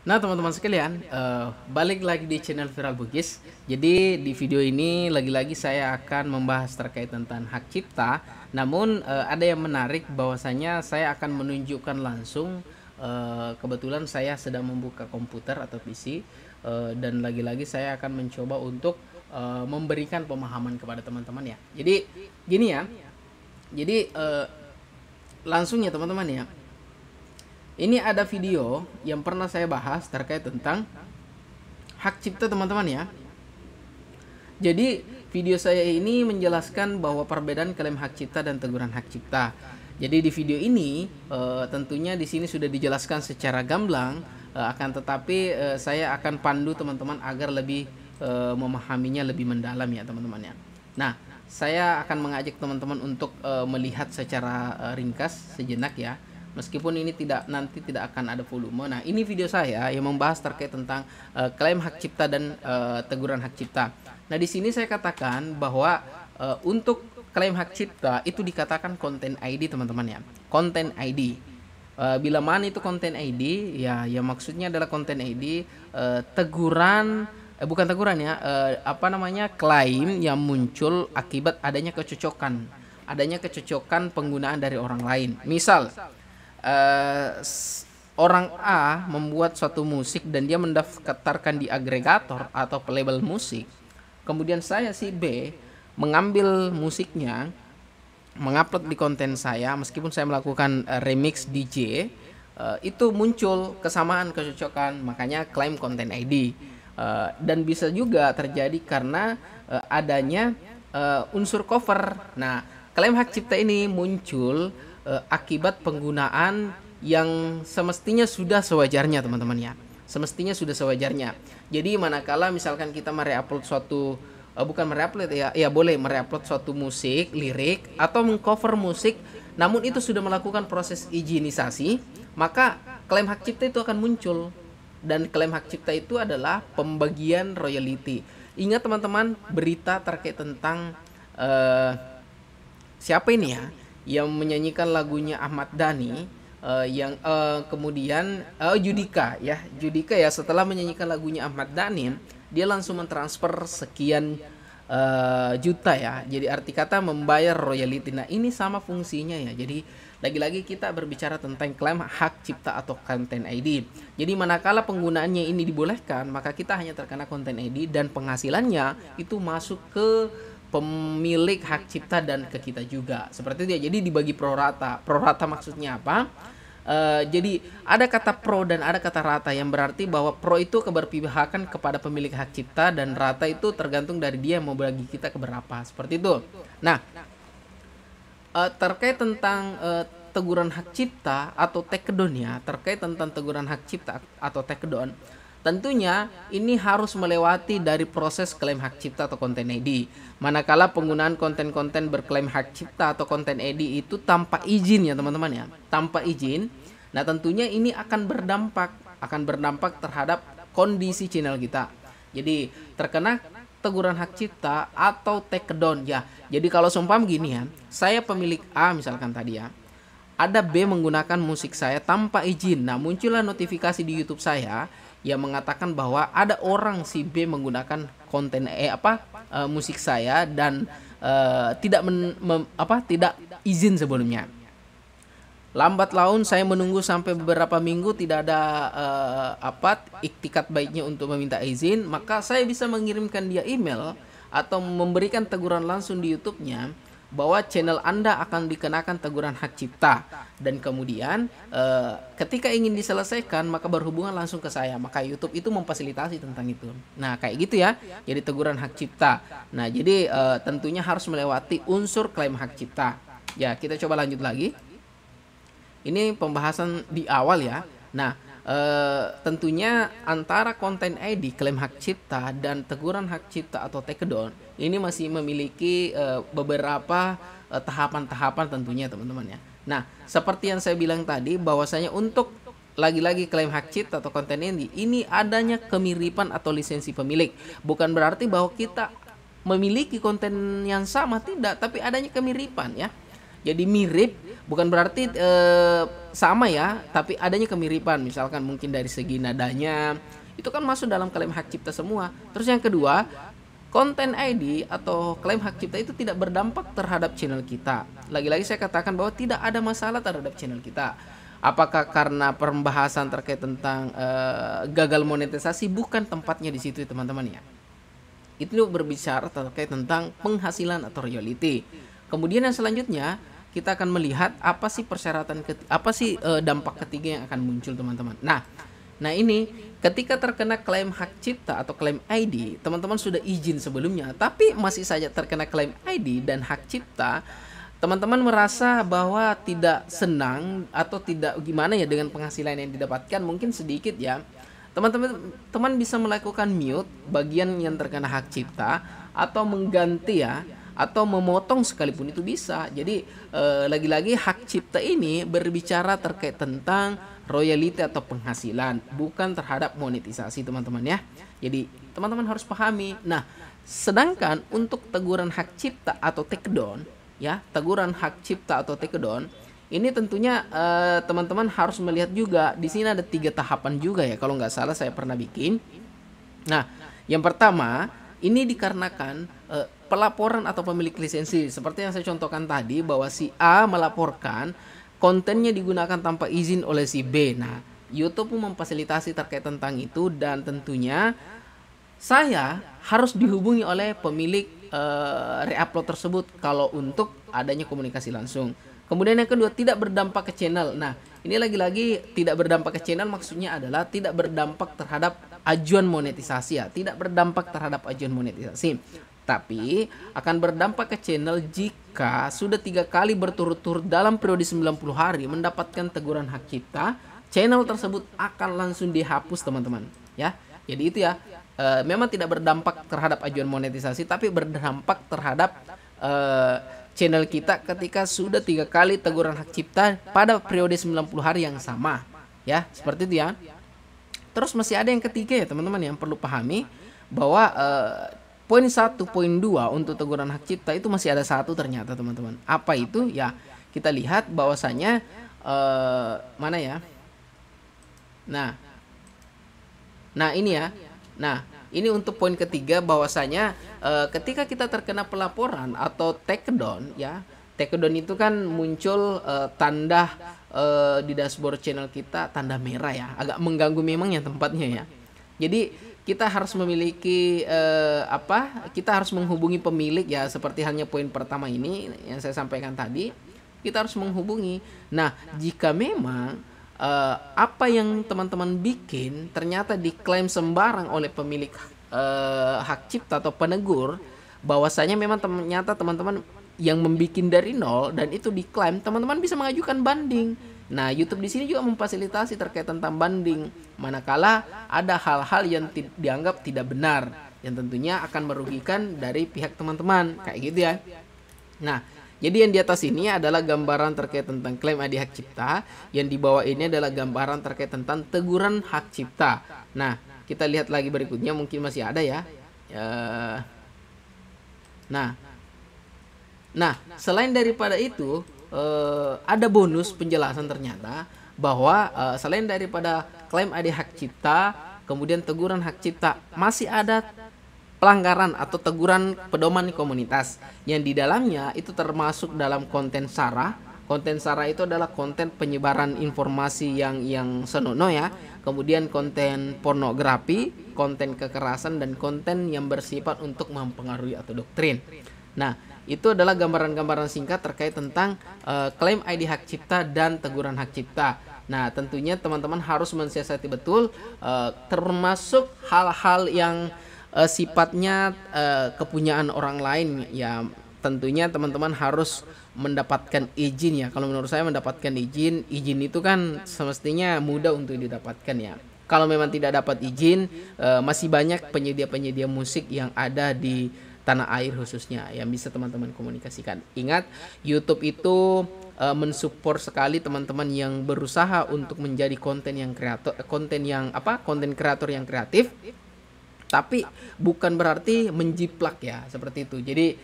Nah, teman-teman sekalian, balik lagi di channel Viral Bugis. Jadi di video ini lagi-lagi saya akan membahas terkait tentang hak cipta. Namun ada yang menarik bahwasanya saya akan menunjukkan langsung. Kebetulan saya sedang membuka komputer atau PC, dan lagi-lagi saya akan mencoba untuk memberikan pemahaman kepada teman-teman ya. Jadi gini ya. Jadi langsung ya teman-teman ya. Ini ada video yang pernah saya bahas terkait tentang hak cipta teman-teman ya. Jadi video saya ini menjelaskan bahwa perbedaan klaim hak cipta dan teguran hak cipta. Jadi di video ini tentunya di sini sudah dijelaskan secara gamblang, akan tetapi saya akan pandu teman-teman agar lebih memahaminya lebih mendalam ya teman-teman ya. Nah, saya akan mengajak teman-teman untuk melihat secara ringkas sejenak ya. Meskipun ini tidak akan ada volume. Nah, ini video saya yang membahas terkait tentang klaim hak cipta dan teguran hak cipta. Nah, di sini saya katakan bahwa untuk klaim hak cipta itu dikatakan konten ID teman-teman ya. Konten ID. Bila mana itu konten ID, ya maksudnya adalah konten ID teguran bukan teguran ya, apa namanya? Klaim yang muncul akibat adanya kecocokan penggunaan dari orang lain. Misal orang A membuat suatu musik dan dia mendaftarkan di agregator atau label musik. Kemudian saya si B mengambil musiknya, mengupload di konten saya meskipun saya melakukan remix DJ, itu muncul kesamaan kecocokan, makanya klaim konten ID. Dan bisa juga terjadi karena adanya unsur cover. Nah, klaim hak cipta ini muncul akibat penggunaan yang semestinya sudah sewajarnya teman-teman ya, semestinya sudah sewajarnya. Jadi manakala misalkan kita mereupload suatu bukan mereupload ya boleh mereupload suatu musik lirik atau mengcover musik, namun itu sudah melakukan proses higienisasi, maka klaim hak cipta itu akan muncul. Dan klaim hak cipta itu adalah pembagian royalti. Ingat teman-teman, berita terkait tentang siapa ini ya yang menyanyikan lagunya Ahmad Dhani, yang kemudian Judika ya, setelah menyanyikan lagunya Ahmad Dhani dia langsung mentransfer sekian juta ya, jadi arti kata membayar royalti. Nah, ini sama fungsinya ya. Jadi lagi-lagi kita berbicara tentang klaim hak cipta atau konten ID. Jadi manakala penggunaannya ini dibolehkan, maka kita hanya terkena konten ID dan penghasilannya itu masuk ke pemilik hak cipta dan ke kita juga. Seperti itu ya. Jadi dibagi pro rata. Pro rata maksudnya apa? Jadi ada kata pro dan ada kata rata, yang berarti bahwa pro itu keberpihakan kepada pemilik hak cipta dan rata itu tergantung dari dia mau bagi kita ke berapa. Seperti itu. Nah, terkait tentang teguran hak cipta atau takedown ya, terkait tentang teguran hak cipta atau takedown, tentunya ini harus melewati dari proses klaim hak cipta atau konten ID. Manakala penggunaan konten-konten berklaim hak cipta atau konten ID itu tanpa izin ya teman-teman ya, tanpa izin. Nah, tentunya ini akan berdampak terhadap kondisi channel kita. Jadi terkena teguran hak cipta atau takedown ya. Jadi kalau seumpam gini ya, saya pemilik A misalkan tadi ya, ada B menggunakan musik saya tanpa izin. Nah, muncullah notifikasi di YouTube saya yang mengatakan bahwa ada orang si B menggunakan konten musik saya dan tidak izin sebelumnya. Lambat laun saya menunggu sampai beberapa minggu tidak ada iktikat baiknya untuk meminta izin, maka saya bisa mengirimkan dia email atau memberikan teguran langsung di YouTube-nya bahwa channel Anda akan dikenakan teguran hak cipta, dan kemudian ketika ingin diselesaikan maka berhubungan langsung ke saya, maka YouTube itu memfasilitasi tentang itu. Nah, kayak gitu ya. Jadi teguran hak cipta. Nah, jadi tentunya harus melewati unsur klaim hak cipta. Ya, kita coba lanjut lagi. Ini pembahasan di awal ya. Nah, tentunya antara konten ID klaim hak cipta dan teguran hak cipta atau takedown ini masih memiliki beberapa tahapan-tahapan tentunya teman-teman ya. Nah, seperti yang saya bilang tadi bahwasanya untuk lagi-lagi klaim hak cipta atau konten ini adanya kemiripan atau lisensi pemilik. Bukan berarti bahwa kita memiliki konten yang sama, tidak, tapi adanya kemiripan ya. Jadi mirip Bukan berarti sama ya, tapi adanya kemiripan. Misalkan mungkin dari segi nadanya itu kan masuk dalam klaim hak cipta semua. Terus yang kedua, konten ID atau klaim hak cipta itu tidak berdampak terhadap channel kita. Lagi-lagi saya katakan bahwa tidak ada masalah terhadap channel kita. Apakah karena pembahasan terkait tentang gagal monetisasi? Bukan tempatnya di situ teman-teman ya. Itu berbicara terkait tentang penghasilan atau royalty. Kemudian yang selanjutnya kita akan melihat apa sih persyaratan dampak ketiga yang akan muncul teman-teman. Nah ini ketika terkena klaim hak cipta atau klaim ID, teman-teman sudah izin sebelumnya, tapi masih saja terkena klaim ID dan hak cipta, teman-teman merasa bahwa tidak senang atau tidak gimana ya dengan penghasilan yang didapatkan, mungkin sedikit ya. Teman-teman bisa melakukan mute bagian yang terkena hak cipta atau mengganti ya, atau memotong sekalipun itu bisa. Jadi lagi-lagi hak cipta ini berbicara terkait tentang royalty atau penghasilan, bukan terhadap monetisasi teman-teman ya. Jadi teman-teman harus pahami. Nah, sedangkan untuk teguran hak cipta atau takedown ya, teguran hak cipta atau takedown ini tentunya teman-teman harus melihat juga di sini ada 3 tahapan juga ya, kalau nggak salah saya pernah bikin. Nah, yang pertama ini dikarenakan pelaporan atau pemilik lisensi, seperti yang saya contohkan tadi bahwa si A melaporkan kontennya digunakan tanpa izin oleh si B. Nah, YouTube pun memfasilitasi terkait tentang itu, dan tentunya saya harus dihubungi oleh pemilik reupload tersebut kalau untuk adanya komunikasi langsung. Kemudian yang kedua, tidak berdampak ke channel. Nah, ini lagi-lagi tidak berdampak ke channel maksudnya adalah tidak berdampak terhadap ajuan monetisasi ya, tidak berdampak terhadap ajuan monetisasi. Tapi akan berdampak ke channel jika sudah 3 kali berturut-turut dalam periode 90 hari mendapatkan teguran hak cipta, channel tersebut akan langsung dihapus teman-teman ya. Jadi itu ya, memang tidak berdampak terhadap ajuan monetisasi, tapi berdampak terhadap channel kita ketika sudah 3 kali teguran hak cipta pada periode 90 hari yang sama ya, seperti itu ya. Terus masih ada yang ketiga ya teman-teman yang perlu pahami, bahwa poin 1, poin 2 untuk teguran hak cipta itu masih ada satu ternyata teman-teman. Apa itu? Ya, kita lihat bahwasanya mana ya? Nah ini ya. Nah, ini untuk poin ketiga bahwasanya ketika kita terkena pelaporan atau takedown ya. Takedown itu kan muncul tanda di dashboard channel kita, tanda merah ya. Agak mengganggu memang ya tempatnya ya. Jadi kita harus memiliki kita harus menghubungi pemilik ya, seperti halnya poin pertama ini yang saya sampaikan tadi, kita harus menghubungi. Nah, jika memang apa yang teman-teman bikin ternyata diklaim sembarang oleh pemilik hak cipta atau penegur, bahwasanya memang ternyata teman-teman yang membikin dari nol dan itu diklaim, teman-teman bisa mengajukan banding. Nah, YouTube di sini juga memfasilitasi terkait tentang banding manakala ada hal-hal yang dianggap tidak benar, yang tentunya akan merugikan dari pihak teman-teman, kayak gitu ya. Nah, jadi yang di atas ini adalah gambaran terkait tentang klaim ID hak cipta, yang di bawah ini adalah gambaran terkait tentang teguran hak cipta. Nah, kita lihat lagi berikutnya, mungkin masih ada ya. Nah, selain daripada itu ada bonus penjelasan ternyata bahwa selain daripada klaim ID hak cipta, kemudian teguran hak cipta, masih ada pelanggaran atau teguran pedoman komunitas yang di dalamnya itu termasuk dalam konten SARA. Konten SARA itu adalah konten penyebaran informasi yang senonoh ya. Kemudian konten pornografi, konten kekerasan, dan konten yang bersifat untuk mempengaruhi atau doktrin. Nah, itu adalah gambaran-gambaran singkat terkait tentang klaim ID hak cipta dan teguran hak cipta. Nah, tentunya teman-teman harus mensiasati betul, termasuk hal-hal yang sifatnya kepunyaan orang lain ya. Tentunya teman-teman harus mendapatkan izin ya. Kalau menurut saya mendapatkan izin itu kan semestinya mudah untuk didapatkan ya. Kalau memang tidak dapat izin, masih banyak penyedia-penyedia musik yang ada di tanah air khususnya yang bisa teman-teman komunikasikan. Ingat, YouTube itu mensupport sekali teman-teman yang berusaha untuk menjadi konten kreator yang kreatif. Tapi bukan berarti menjiplak ya, seperti itu. Jadi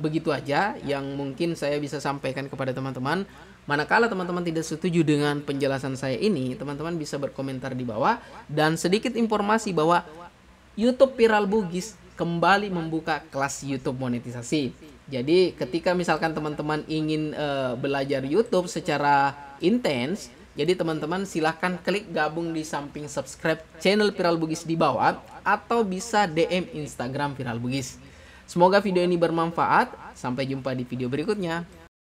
begitu aja yang mungkin saya bisa sampaikan kepada teman-teman. Manakala teman-teman tidak setuju dengan penjelasan saya ini, teman-teman bisa berkomentar di bawah. Dan sedikit informasi bahwa YouTube Viral Bugis kembali membuka kelas YouTube monetisasi. Jadi ketika misalkan teman-teman ingin belajar YouTube secara intens, jadi teman-teman silahkan klik gabung di samping subscribe channel Viral Bugis di bawah, atau bisa DM Instagram Viral Bugis. Semoga video ini bermanfaat. Sampai jumpa di video berikutnya.